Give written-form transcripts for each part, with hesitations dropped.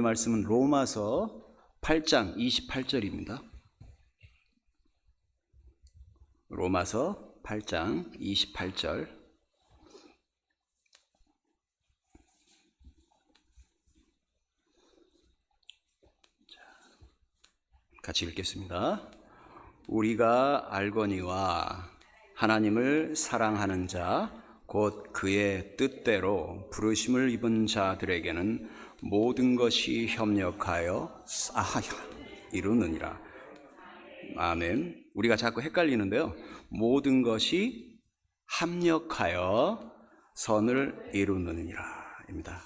말씀은 로마서 8장 28절입니다. 로마서 8장 28절. 같이 읽겠습니다. 우리가 알거니와 하나님을 사랑하는 자 곧 그의 뜻대로 부르심을 입은 자들에게는 모든 것이 협력하여 이루느니라. 아멘. 우리가 자꾸 헷갈리는데요. 모든 것이 합력하여 선을 이루느니라 입니다.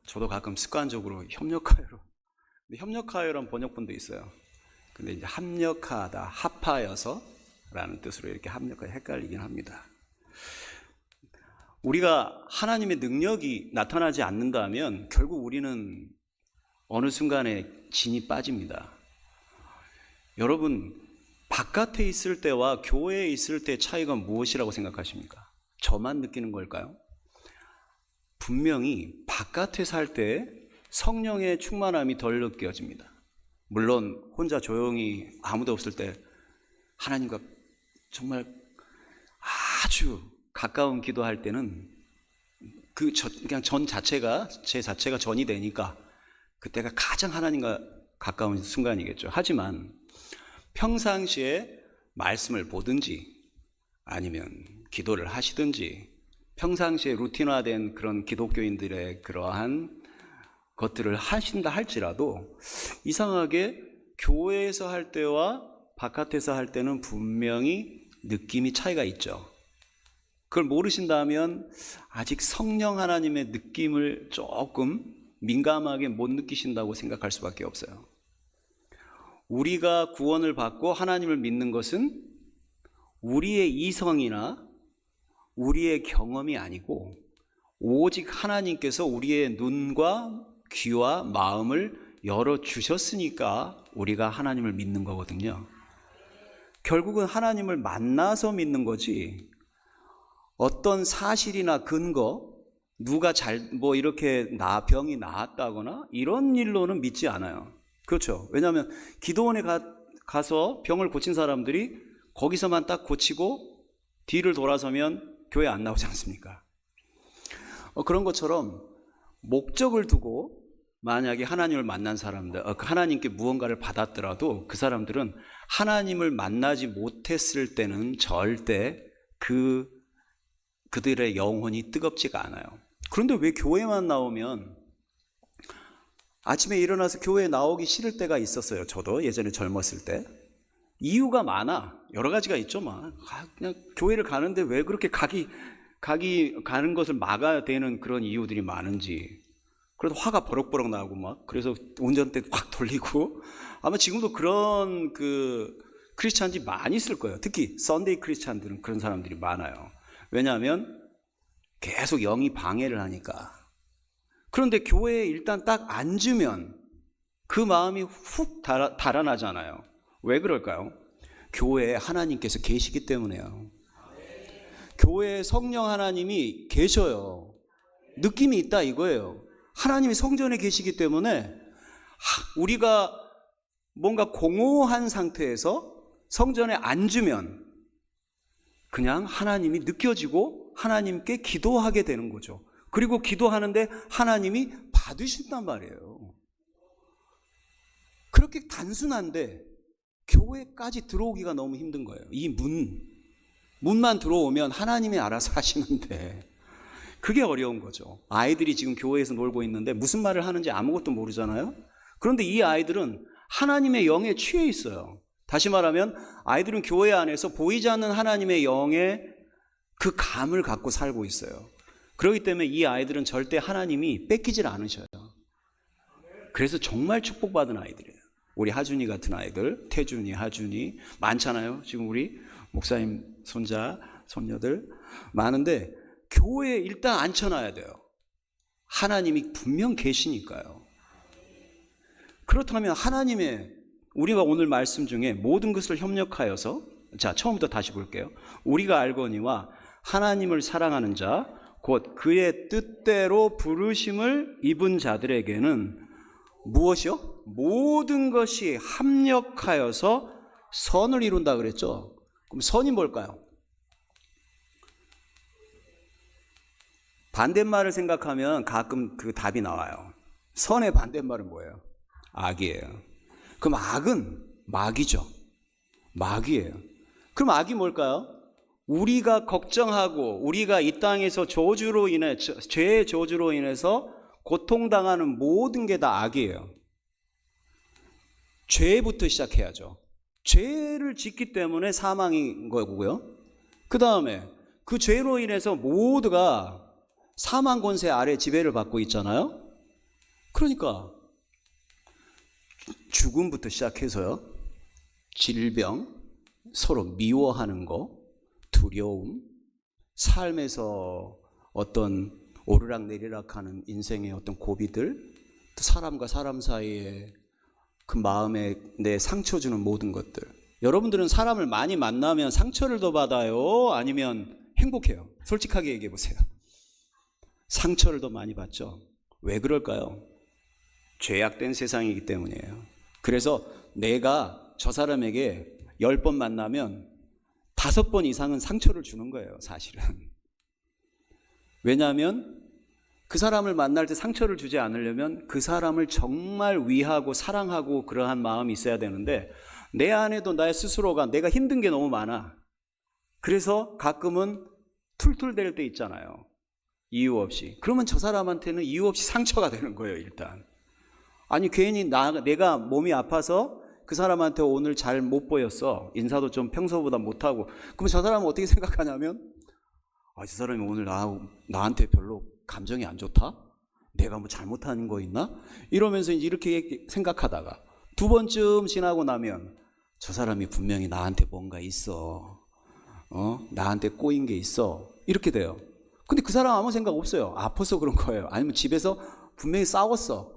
저도 가끔 습관적으로 협력하여로, 근데 협력하여라는 번역본도 있어요. 근데 이제 합력하다, 합하여서 라는 뜻으로 이렇게 합력하여 헷갈리긴 합니다. 우리가 하나님의 능력이 나타나지 않는다면 결국 우리는 어느 순간에 진이 빠집니다. 여러분, 바깥에 있을 때와 교회에 있을 때의 차이가 무엇이라고 생각하십니까? 저만 느끼는 걸까요? 분명히 바깥에 살 때 성령의 충만함이 덜 느껴집니다. 물론 혼자 조용히 아무도 없을 때 하나님과 정말 아주 가까운 기도할 때는 그냥 제 자체가 전이 되니까 그때가 가장 하나님과 가까운 순간이겠죠. 하지만 평상시에 말씀을 보든지 아니면 기도를 하시든지 평상시에 루틴화된 그런 기독교인들의 그러한 것들을 하신다 할지라도 이상하게 교회에서 할 때와 바깥에서 할 때는 분명히 느낌이 차이가 있죠. 그걸 모르신다면 아직 성령 하나님의 느낌을 조금 민감하게 못 느끼신다고 생각할 수밖에 없어요. 우리가 구원을 받고 하나님을 믿는 것은 우리의 이성이나 우리의 경험이 아니고 오직 하나님께서 우리의 눈과 귀와 마음을 열어주셨으니까 우리가 하나님을 믿는 거거든요. 결국은 하나님을 만나서 믿는 거지 어떤 사실이나 근거, 누가 이렇게 병이 나았다거나 이런 일로는 믿지 않아요. 그렇죠. 왜냐하면 기도원에 가서 병을 고친 사람들이 거기서만 딱 고치고 뒤를 돌아서면 교회 안 나오지 않습니까? 그런 것처럼 목적을 두고 만약에 하나님을 만난 사람들, 하나님께 무언가를 받았더라도 그 사람들은 하나님을 만나지 못했을 때는 절대 그들의 영혼이 뜨겁지가 않아요. 그런데 왜 교회만 나오면 아침에 일어나서 교회에 나오기 싫을 때가 있었어요. 저도 예전에 젊었을 때. 이유가 많아. 여러 가지가 있죠. 그냥 교회를 가는데 왜 그렇게 가는 것을 막아야 되는 그런 이유들이 많은지. 그래도 화가 버럭버럭 나고 그래서 운전대 확 돌리고 아마 지금도 그런 크리스찬들이 많이 있을 거예요. 특히 썬데이 크리스찬들은 그런 사람들이 많아요. 왜냐하면 계속 영이 방해를 하니까. 그런데 교회에 일단 딱 앉으면 그 마음이 훅 달아나잖아요. 왜 그럴까요? 교회에 하나님께서 계시기 때문에요. 교회에 성령 하나님이 계셔요. 느낌이 있다 이거예요. 하나님이 성전에 계시기 때문에 우리가 뭔가 공허한 상태에서 성전에 앉으면 그냥 하나님이 느껴지고 하나님께 기도하게 되는 거죠. 그리고 기도하는데 하나님이 받으신단 말이에요. 그렇게 단순한데 교회까지 들어오기가 너무 힘든 거예요. 이 문만 들어오면 하나님이 알아서 하시는데 그게 어려운 거죠. 아이들이 지금 교회에서 놀고 있는데 무슨 말을 하는지 아무것도 모르잖아요. 그런데 이 아이들은 하나님의 영에 취해 있어요. 다시 말하면 아이들은 교회 안에서 보이지 않는 하나님의 영의 그 감을 갖고 살고 있어요. 그렇기 때문에 이 아이들은 절대 하나님이 뺏기질 않으셔요. 그래서 정말 축복받은 아이들이에요. 우리 하준이 같은 아이들, 태준이, 하준이 많잖아요. 지금 우리 목사님 손자, 손녀들 많은데 교회에 일단 앉혀놔야 돼요. 하나님이 분명 계시니까요. 그렇다면 우리가 오늘 말씀 중에 모든 것을 협력하여서, 처음부터 다시 볼게요. 우리가 알거니와 하나님을 사랑하는 자 곧 그의 뜻대로 부르심을 입은 자들에게는 무엇이요? 모든 것이 합력하여서 선을 이룬다 그랬죠. 그럼 선이 뭘까요? 반대말을 생각하면 가끔 그 답이 나와요. 선의 반대말은 뭐예요? 악이에요. 그럼 악은 마귀죠. 마귀예요. 그럼 악이 뭘까요? 우리가 걱정하고 우리가 이 땅에서 저주로 인해 죄의 저주로 인해서 고통당하는 모든 게 다 악이에요. 죄부터 시작해야죠. 죄를 짓기 때문에 사망인 거고요. 그 다음에 그 죄로 인해서 모두가 사망 권세 아래 지배를 받고 있잖아요. 그러니까 죽음부터 시작해서요. 질병, 서로 미워하는 거, 두려움, 삶에서 어떤 오르락내리락하는 인생의 어떤 고비들, 또 사람과 사람 사이에 그 마음에 내 상처 주는 모든 것들. 여러분들은 사람을 많이 만나면 상처를 더 받아요? 아니면 행복해요? 솔직하게 얘기해 보세요. 상처를 더 많이 받죠. 왜 그럴까요? 죄악된 세상이기 때문이에요. 그래서 내가 저 사람에게 10번 만나면 5번 이상은 상처를 주는 거예요, 사실은. 왜냐하면 그 사람을 만날 때 상처를 주지 않으려면 그 사람을 정말 위하고 사랑하고 그러한 마음이 있어야 되는데, 내 안에도 나의 스스로가 내가 힘든 게 너무 많아. 그래서 가끔은 툴툴댈 때 있잖아요. 이유 없이. 그러면 저 사람한테는 이유 없이 상처가 되는 거예요, 일단. 아니 괜히 내가 몸이 아파서 그 사람한테 오늘 잘 못 보였어. 인사도 좀 평소보다 못하고. 그럼 저 사람은 어떻게 생각하냐면, 저 사람이 오늘 나한테 별로 감정이 안 좋다? 내가 뭐 잘못한 거 있나? 이러면서 이렇게 생각하다가 2번쯤 지나고 나면 저 사람이 분명히 나한테 뭔가 있어. 나한테 꼬인 게 있어. 이렇게 돼요. 근데 그 사람 아무 생각 없어요. 아파서 그런 거예요. 아니면 집에서 분명히 싸웠어.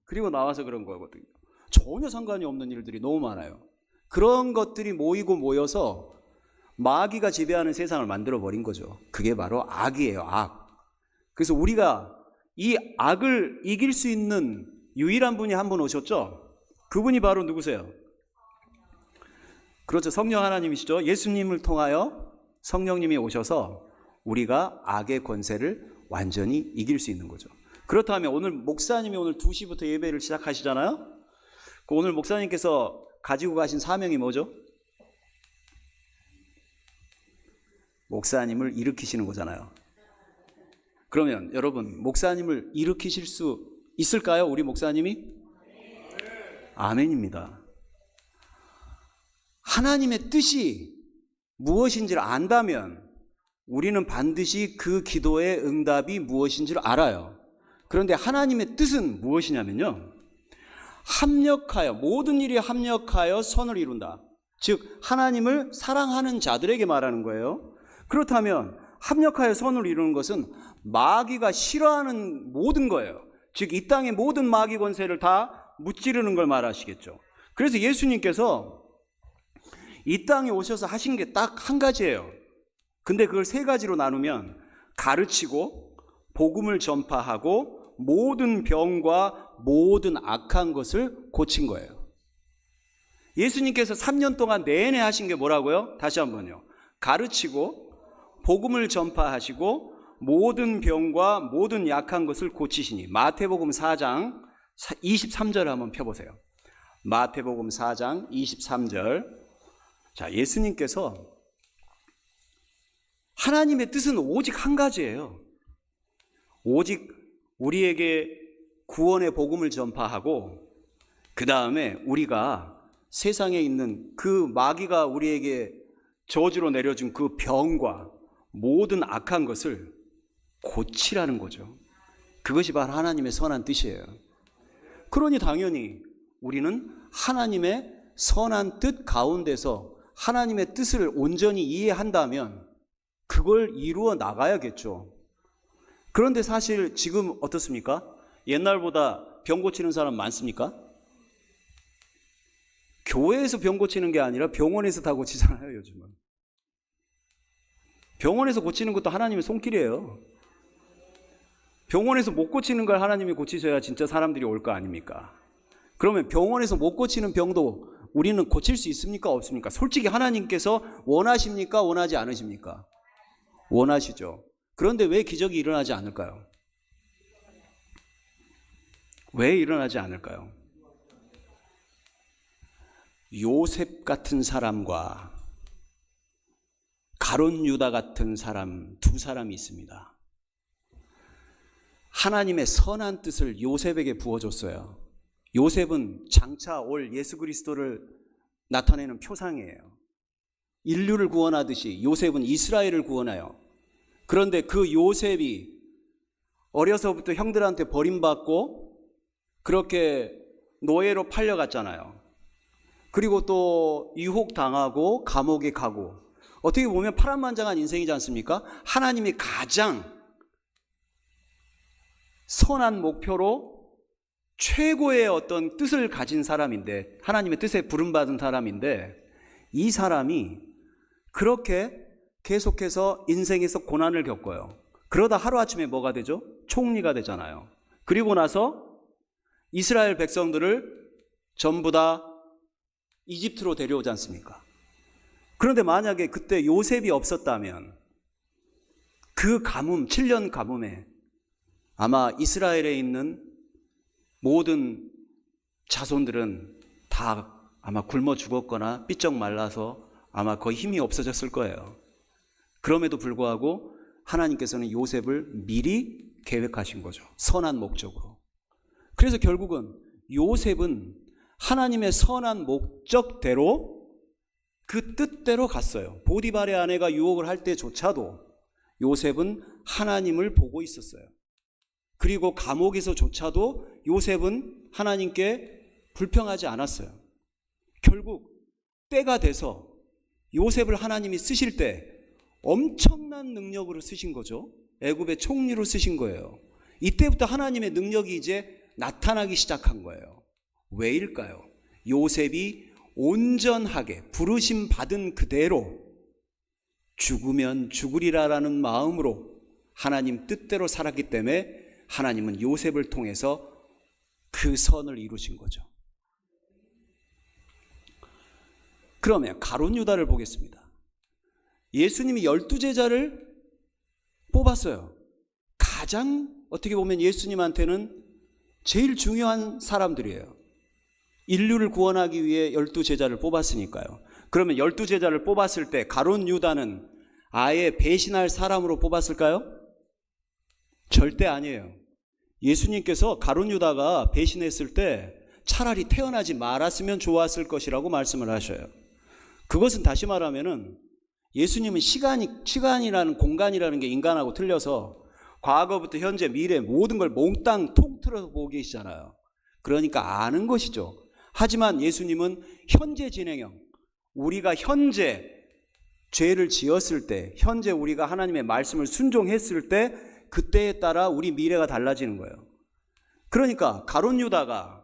그리고 나와서 그런 거거든요. 전혀 상관이 없는 일들이 너무 많아요. 그런 것들이 모이고 모여서 마귀가 지배하는 세상을 만들어버린 거죠. 그게 바로 악이에요, 악. 그래서 우리가 이 악을 이길 수 있는 유일한 분이 한 분 오셨죠? 그분이 바로 누구세요? 그렇죠. 성령 하나님이시죠. 예수님을 통하여 성령님이 오셔서 우리가 악의 권세를 완전히 이길 수 있는 거죠. 그렇다면 오늘 목사님이 오늘 2시부터 예배를 시작하시잖아요. 오늘 목사님께서 가지고 가신 사명이 뭐죠? 목사님을 일으키시는 거잖아요. 그러면 여러분, 목사님을 일으키실 수 있을까요? 우리 목사님이? 아멘입니다. 하나님의 뜻이 무엇인지를 안다면 우리는 반드시 그 기도의 응답이 무엇인지를 알아요. 그런데 하나님의 뜻은 무엇이냐면요, 합력하여, 모든 일이 합력하여 선을 이룬다. 즉 하나님을 사랑하는 자들에게 말하는 거예요. 그렇다면 합력하여 선을 이루는 것은 마귀가 싫어하는 모든 거예요. 즉 이 땅의 모든 마귀 권세를 다 무찌르는 걸 말하시겠죠. 그래서 예수님께서 이 땅에 오셔서 하신 게 딱 한 가지예요. 근데 그걸 3가지로 나누면 가르치고 복음을 전파하고 모든 병과 모든 악한 것을 고친 거예요. 예수님께서 3년 동안 내내 하신 게 뭐라고요? 다시 한번요. 가르치고 복음을 전파하시고 모든 병과 모든 약한 것을 고치시니. 마태복음 4장 23절 한번 펴보세요. 마태복음 4장 23절. 자, 예수님께서 하나님의 뜻은 오직 한 가지예요. 오직 우리에게 구원의 복음을 전파하고 그 다음에 우리가 세상에 있는 그 마귀가 우리에게 저주로 내려준 그 병과 모든 악한 것을 고치라는 거죠. 그것이 바로 하나님의 선한 뜻이에요. 그러니 당연히 우리는 하나님의 선한 뜻 가운데서 하나님의 뜻을 온전히 이해한다면 그걸 이루어 나가야겠죠. 그런데 사실 지금 어떻습니까? 옛날보다 병 고치는 사람 많습니까? 교회에서 병 고치는 게 아니라 병원에서 다 고치잖아요, 요즘은. 병원에서 고치는 것도 하나님의 손길이에요. 병원에서 못 고치는 걸 하나님이 고치셔야 진짜 사람들이 올 거 아닙니까? 그러면 병원에서 못 고치는 병도 우리는 고칠 수 있습니까? 없습니까? 솔직히 하나님께서 원하십니까? 원하지 않으십니까? 원하시죠. 그런데 왜 기적이 일어나지 않을까요? 왜 일어나지 않을까요? 요셉 같은 사람과 가룟 유다 같은 사람, 두 사람이 있습니다. 하나님의 선한 뜻을 요셉에게 부어줬어요. 요셉은 장차 올 예수 그리스도를 나타내는 표상이에요. 인류를 구원하듯이 요셉은 이스라엘을 구원해요. 그런데 그 요셉이 어려서부터 형들한테 버림받고 그렇게 노예로 팔려갔잖아요. 그리고 또 유혹당하고 감옥에 가고, 어떻게 보면 파란만장한 인생이지 않습니까? 하나님이 가장 선한 목표로 최고의 어떤 뜻을 가진 사람인데, 하나님의 뜻에 부름받은 사람인데, 이 사람이 그렇게 계속해서 인생에서 고난을 겪어요. 그러다 하루아침에 뭐가 되죠? 총리가 되잖아요. 그리고 나서 이스라엘 백성들을 전부 다 이집트로 데려오지 않습니까? 그런데 만약에 그때 요셉이 없었다면 그 가뭄, 7년 가뭄에 아마 이스라엘에 있는 모든 자손들은 다 아마 굶어 죽었거나 삐쩍 말라서 아마 거의 힘이 없어졌을 거예요. 그럼에도 불구하고 하나님께서는 요셉을 미리 계획하신 거죠. 선한 목적으로. 그래서 결국은 요셉은 하나님의 선한 목적대로 그 뜻대로 갔어요. 보디발의 아내가 유혹을 할 때조차도 요셉은 하나님을 보고 있었어요. 그리고 감옥에서조차도 요셉은 하나님께 불평하지 않았어요. 결국 때가 돼서 요셉을 하나님이 쓰실 때 엄청난 능력으로 쓰신 거죠. 애굽의 총리로 쓰신 거예요. 이때부터 하나님의 능력이 이제 나타나기 시작한 거예요. 왜일까요? 요셉이 온전하게 부르심 받은 그대로 죽으면 죽으리라라는 마음으로 하나님 뜻대로 살았기 때문에 하나님은 요셉을 통해서 그 선을 이루신 거죠. 그러면 가룟 유다를 보겠습니다. 예수님이 12제자를 뽑았어요. 가장 어떻게 보면 예수님한테는 제일 중요한 사람들이에요. 인류를 구원하기 위해 12제자를 뽑았으니까요. 그러면 12제자를 뽑았을 때 가룟 유다는 아예 배신할 사람으로 뽑았을까요? 절대 아니에요. 예수님께서 가룟 유다가 배신했을 때 차라리 태어나지 말았으면 좋았을 것이라고 말씀을 하셔요. 그것은 다시 말하면은 예수님은 시간이라는 공간이라는 게 인간하고 틀려서 과거부터 현재 미래 모든 걸 몽땅 통틀어서 보고 계시잖아요. 그러니까 아는 것이죠. 하지만 예수님은 현재 진행형, 우리가 현재 죄를 지었을 때, 현재 우리가 하나님의 말씀을 순종했을 때 그때에 따라 우리 미래가 달라지는 거예요. 그러니까 가룟 유다가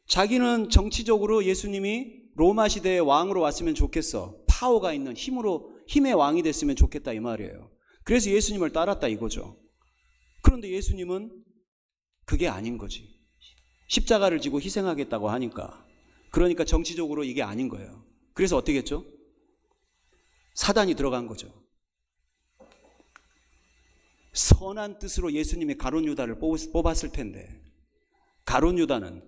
자기는 정치적으로 예수님이 로마 시대의 왕으로 왔으면 좋겠어, 파워가 있는 힘의 왕이 됐으면 좋겠다 이 말이에요. 그래서 예수님을 따랐다 이거죠. 그런데 예수님은 그게 아닌 거지. 십자가를 지고 희생하겠다고 하니까, 그러니까 정치적으로 이게 아닌 거예요. 그래서 어떻게 했죠? 사단이 들어간 거죠. 선한 뜻으로 예수님이 가룟 유다를 뽑았을 텐데, 가룟 유다는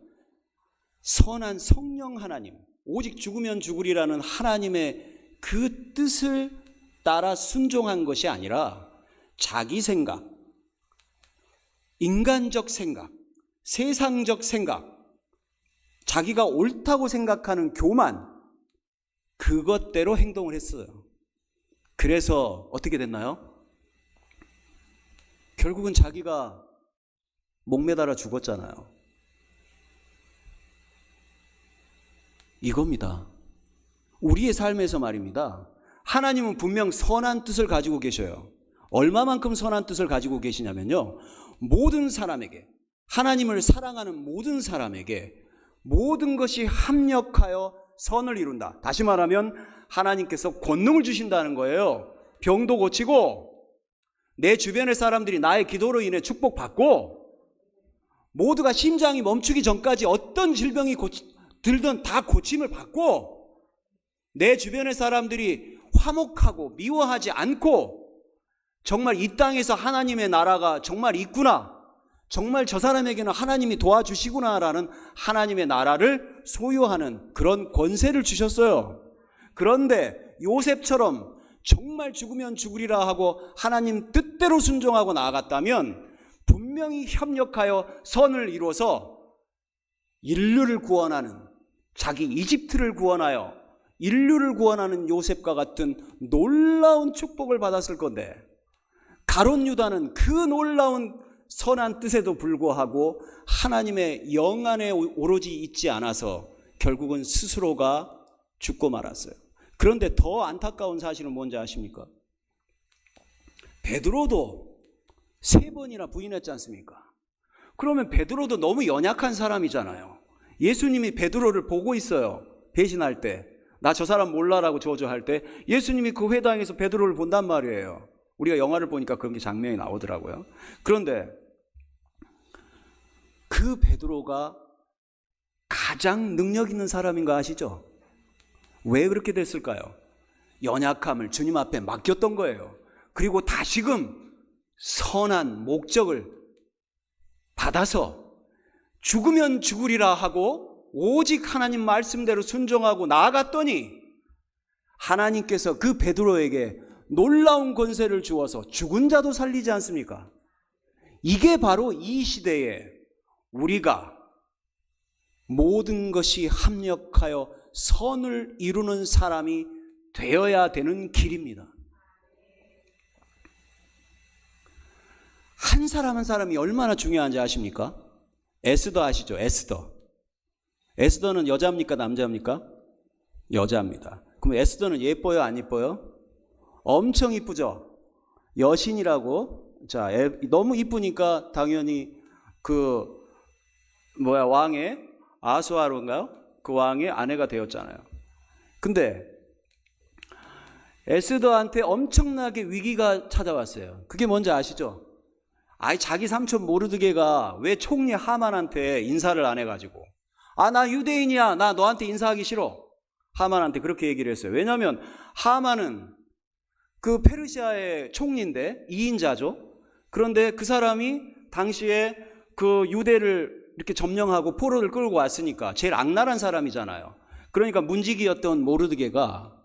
선한 성령 하나님, 오직 죽으면 죽으리라는 하나님의 그 뜻을 따라 순종한 것이 아니라 자기 생각, 인간적 생각, 세상적 생각, 자기가 옳다고 생각하는 교만, 그것대로 행동을 했어요. 그래서 어떻게 됐나요? 결국은 자기가 목매달아 죽었잖아요. 이겁니다. 우리의 삶에서 말입니다. 하나님은 분명 선한 뜻을 가지고 계셔요. 얼마만큼 선한 뜻을 가지고 계시냐면요, 모든 사람에게, 하나님을 사랑하는 모든 사람에게 모든 것이 합력하여 선을 이룬다. 다시 말하면 하나님께서 권능을 주신다는 거예요. 병도 고치고 내 주변의 사람들이 나의 기도로 인해 축복받고 모두가 심장이 멈추기 전까지 어떤 질병이 들든 다 고침을 받고 내 주변의 사람들이 화목하고 미워하지 않고 정말 이 땅에서 하나님의 나라가 정말 있구나, 정말 저 사람에게는 하나님이 도와주시구나라는 하나님의 나라를 소유하는 그런 권세를 주셨어요. 그런데 요셉처럼 정말 죽으면 죽으리라 하고 하나님 뜻대로 순종하고 나아갔다면 분명히 협력하여 선을 이루어서 인류를 구원하는, 자기 이집트를 구원하여 인류를 구원하는 요셉과 같은 놀라운 축복을 받았을 건데, 가룟 유다는 그 놀라운 선한 뜻에도 불구하고 하나님의 영 안에 오로지 있지 않아서 결국은 스스로가 죽고 말았어요. 그런데 더 안타까운 사실은 뭔지 아십니까? 베드로도 3번이나 부인했지 않습니까? 그러면 베드로도 너무 연약한 사람이잖아요. 예수님이 베드로를 보고 있어요. 배신할 때, 나 저 사람 몰라라고 저주할 때 예수님이 그 회당에서 베드로를 본단 말이에요. 우리가 영화를 보니까 그런 게 장면이 나오더라고요. 그런데 그 베드로가 가장 능력 있는 사람인 거 아시죠? 왜 그렇게 됐을까요? 연약함을 주님 앞에 맡겼던 거예요. 그리고 다시금 선한 목적을 받아서 죽으면 죽으리라 하고 오직 하나님 말씀대로 순종하고 나아갔더니 하나님께서 그 베드로에게 놀라운 권세를 주어서 죽은 자도 살리지 않습니까? 이게 바로 이 시대에 우리가 모든 것이 합력하여 선을 이루는 사람이 되어야 되는 길입니다. 한 사람 한 사람이 얼마나 중요한지 아십니까? 에스더 아시죠? 에스더는 여자입니까? 남자입니까? 여자입니다. 그럼 에스더는 예뻐요? 안 예뻐요? 엄청 이쁘죠? 여신이라고. 자, 너무 이쁘니까 당연히 왕의 아수아로인가요? 그 왕의 아내가 되었잖아요. 근데 에스더한테 엄청나게 위기가 찾아왔어요. 그게 뭔지 아시죠? 자기 삼촌 모르드게가 왜 총리 하만한테 인사를 안 해가지고, 나 유대인이야, 나 너한테 인사하기 싫어, 하만한테 그렇게 얘기를 했어요. 왜냐하면 하만은 그 페르시아의 총리인데 2인자죠. 그런데 그 사람이 당시에 그 유대를 이렇게 점령하고 포로를 끌고 왔으니까 제일 악랄한 사람이잖아요. 그러니까 문지기였던 모르드게가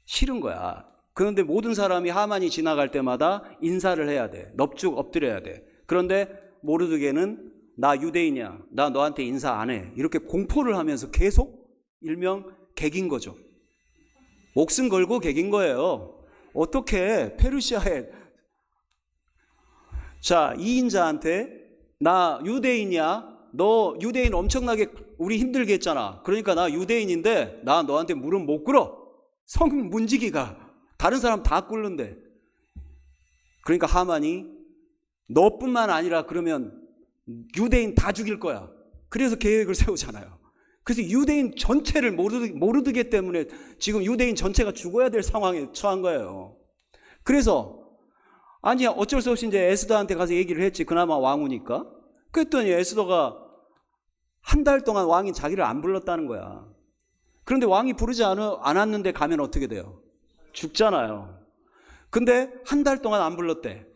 싫은 거야. 그런데 모든 사람이 하만이 지나갈 때마다 인사를 해야 돼. 넙죽 엎드려야 돼. 그런데 모르드게는 나 유대인이야, 나 너한테 인사 안 해, 이렇게 공포를 하면서 계속 일명 개긴 거죠. 목숨 걸고 개긴 거예요. 어떻게 페르시아에, 자, 2인자한테 나 유대인이야, 너 유대인 엄청나게 우리 힘들게 했잖아, 그러니까 나 유대인인데 나 너한테 무릎 못 꿇어. 성 문지기가 다른 사람 다 꿇는데. 그러니까 하만이 너뿐만 아니라 그러면 유대인 다 죽일 거야. 그래서 계획을 세우잖아요. 그래서 유대인 전체를 모르드게 때문에 지금 유대인 전체가 죽어야 될 상황에 처한 거예요. 그래서 어쩔 수 없이 이제 에스더한테 가서 얘기를 했지. 그나마 왕후니까. 그랬더니 에스더가 한 달 동안 왕이 자기를 안 불렀다는 거야. 그런데 왕이 부르지 않았는데 가면 어떻게 돼요? 죽잖아요. 근데 한 달 동안 안 불렀대.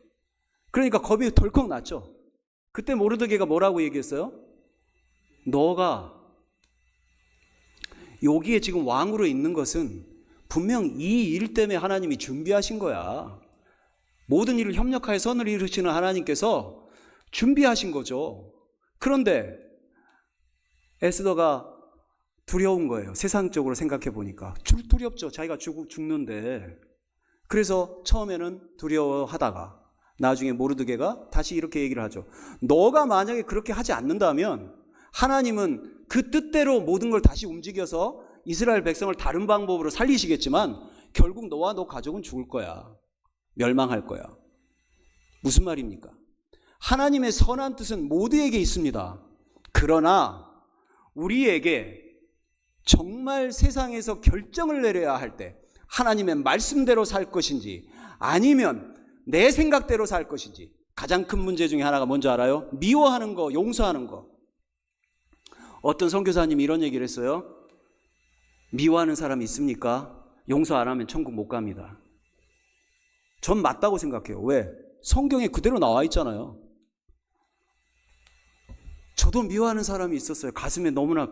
그러니까 겁이 덜컥 났죠. 그때 모르드게가 뭐라고 얘기했어요? 너가 여기에 지금 왕으로 있는 것은 분명 이 일 때문에 하나님이 준비하신 거야. 모든 일을 협력하여 선을 이루시는 하나님께서 준비하신 거죠. 그런데 에스더가 두려운 거예요. 세상적으로 생각해 보니까 두렵죠. 자기가 죽는데. 그래서 처음에는 두려워하다가 나중에 모르드게가 다시 이렇게 얘기를 하죠. 너가 만약에 그렇게 하지 않는다면 하나님은 그 뜻대로 모든 걸 다시 움직여서 이스라엘 백성을 다른 방법으로 살리시겠지만 결국 너와 너 가족은 죽을 거야. 멸망할 거야. 무슨 말입니까? 하나님의 선한 뜻은 모두에게 있습니다. 그러나 우리에게 정말 세상에서 결정을 내려야 할 때 하나님의 말씀대로 살 것인지 아니면 내 생각대로 살 것인지, 가장 큰 문제 중에 하나가 뭔지 알아요? 미워하는 거, 용서하는 거. 어떤 선교사님이 이런 얘기를 했어요. 미워하는 사람이 있습니까? 용서 안 하면 천국 못 갑니다. 전 맞다고 생각해요. 왜? 성경에 그대로 나와 있잖아요. 저도 미워하는 사람이 있었어요. 가슴에 너무나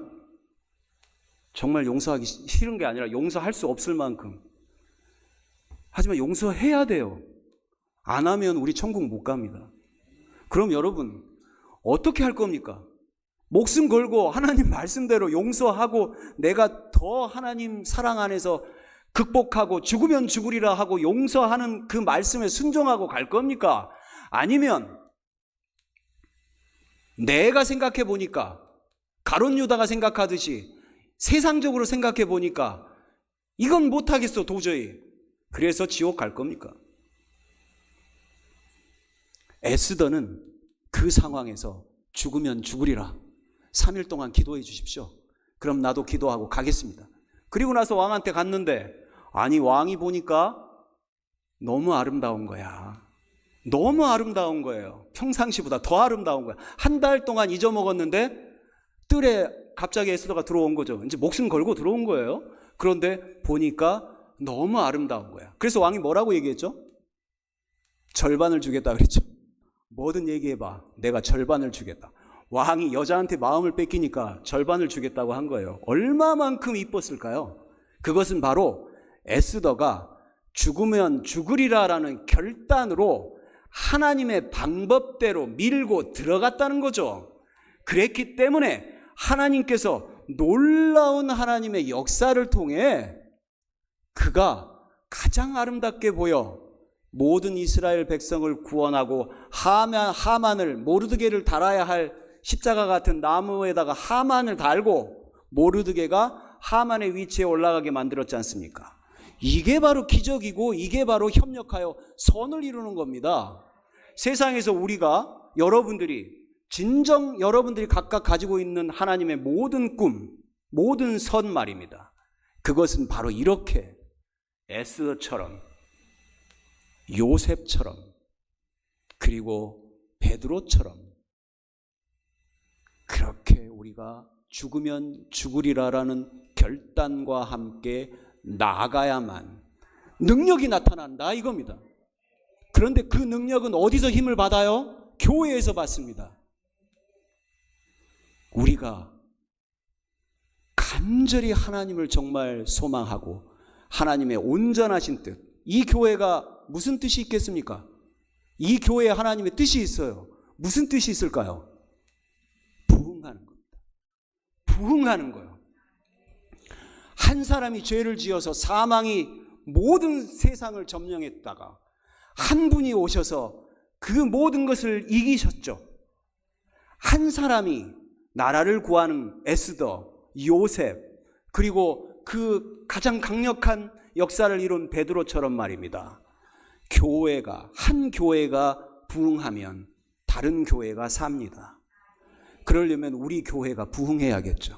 정말 용서하기 싫은 게 아니라 용서할 수 없을 만큼. 하지만 용서해야 돼요. 안 하면 우리 천국 못 갑니다. 그럼 여러분 어떻게 할 겁니까? 목숨 걸고 하나님 말씀대로 용서하고 내가 더 하나님 사랑 안에서 극복하고 죽으면 죽으리라 하고 용서하는 그 말씀에 순종하고 갈 겁니까? 아니면 내가 생각해 보니까 가룟 유다가 생각하듯이 세상적으로 생각해 보니까 이건 못하겠어 도저히. 그래서 지옥 갈 겁니까? 에스더는 그 상황에서 죽으면 죽으리라 3일 동안 기도해 주십시오. 그럼 나도 기도하고 가겠습니다. 그리고 나서 왕한테 갔는데 아니 왕이 보니까 너무 아름다운 거야. 너무 아름다운 거예요. 평상시보다 더 아름다운 거야. 한 달 동안 잊어먹었는데 뜰에 갑자기 에스더가 들어온 거죠. 이제 목숨 걸고 들어온 거예요. 그런데 보니까 너무 아름다운 거야. 그래서 왕이 뭐라고 얘기했죠? 절반을 주겠다 그랬죠. 뭐든 얘기해봐. 내가 절반을 주겠다. 왕이 여자한테 마음을 뺏기니까 절반을 주겠다고 한 거예요. 얼마만큼 이뻤을까요? 그것은 바로 에스더가 죽으면 죽으리라라는 결단으로 하나님의 방법대로 밀고 들어갔다는 거죠. 그랬기 때문에 하나님께서 놀라운 하나님의 역사를 통해 그가 가장 아름답게 보여 모든 이스라엘 백성을 구원하고 하만을 모르드게를 달아야 할 십자가 같은 나무에다가 하만을 달고 모르드게가 하만의 위치에 올라가게 만들었지 않습니까? 이게 바로 기적이고 이게 바로 협력하여 선을 이루는 겁니다. 세상에서 우리가 여러분들이 각각 가지고 있는 하나님의 모든 꿈, 모든 선 말입니다. 그것은 바로 이렇게 에스더처럼 요셉처럼 그리고 베드로처럼 그렇게 우리가 죽으면 죽으리라라는 결단과 함께 나아가야만 능력이 나타난다 이겁니다. 그런데 그 능력은 어디서 힘을 받아요? 교회에서 받습니다. 우리가 간절히 하나님을 정말 소망하고 하나님의 온전하신 뜻, 이 교회가 무슨 뜻이 있겠습니까? 이 교회에 하나님의 뜻이 있어요. 무슨 뜻이 있을까요? 부흥하는 겁니다. 부흥하는 거예요. 한 사람이 죄를 지어서 사망이 모든 세상을 점령했다가 한 분이 오셔서 그 모든 것을 이기셨죠. 한 사람이 나라를 구하는 에스더, 요셉, 그리고 그 가장 강력한 역사를 이룬 베드로처럼 말입니다. 한 교회가 부흥하면 다른 교회가 삽니다. 그러려면 우리 교회가 부흥해야겠죠.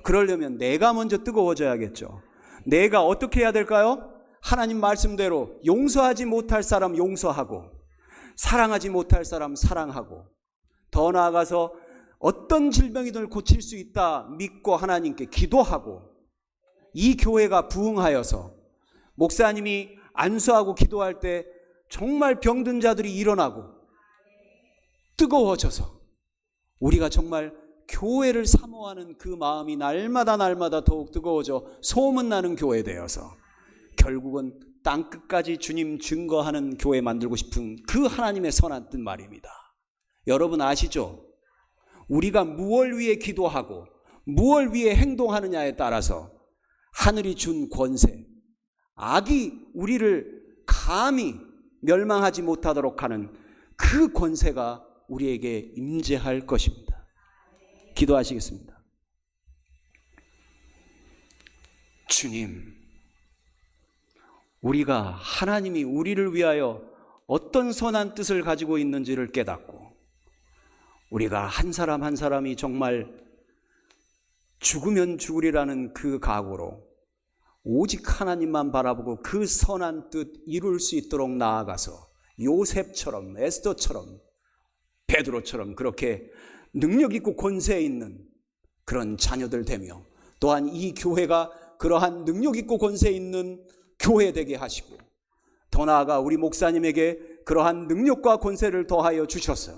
그러려면 내가 먼저 뜨거워져야겠죠. 내가 어떻게 해야 될까요? 하나님 말씀대로 용서하지 못할 사람 용서하고 사랑하지 못할 사람 사랑하고 더 나아가서 어떤 질병이든 고칠 수 있다 믿고 하나님께 기도하고 이 교회가 부흥하여서 목사님이 안수하고 기도할 때 정말 병든 자들이 일어나고 뜨거워져서 우리가 정말 교회를 사모하는 그 마음이 날마다 더욱 뜨거워져 소문나는 교회 되어서 결국은 땅끝까지 주님 증거하는 교회 만들고 싶은 그 하나님의 선한 뜻 말입니다. 여러분 아시죠? 우리가 무엇을 위해 기도하고 무엇을 위해 행동하느냐에 따라서 하늘이 준 권세, 악이 우리를 감히 멸망하지 못하도록 하는 그 권세가 우리에게 임재할 것입니다. 기도하시겠습니다. 주님, 우리가 하나님이 우리를 위하여 어떤 선한 뜻을 가지고 있는지를 깨닫고 우리가 한 사람 한 사람이 정말 죽으면 죽으리라는 그 각오로 오직 하나님만 바라보고 그 선한 뜻 이룰 수 있도록 나아가서 요셉처럼, 에스더처럼, 베드로처럼 그렇게 능력 있고 권세 있는 그런 자녀들 되며, 또한 이 교회가 그러한 능력 있고 권세 있는 교회 되게 하시고, 더 나아가 우리 목사님에게 그러한 능력과 권세를 더하여 주셔서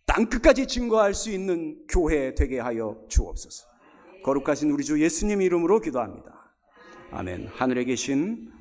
땅끝까지 증거할 수 있는 교회 되게 하여 주옵소서. 거룩하신 우리 주 예수님 이름으로 기도합니다. 아멘. 하늘에 계신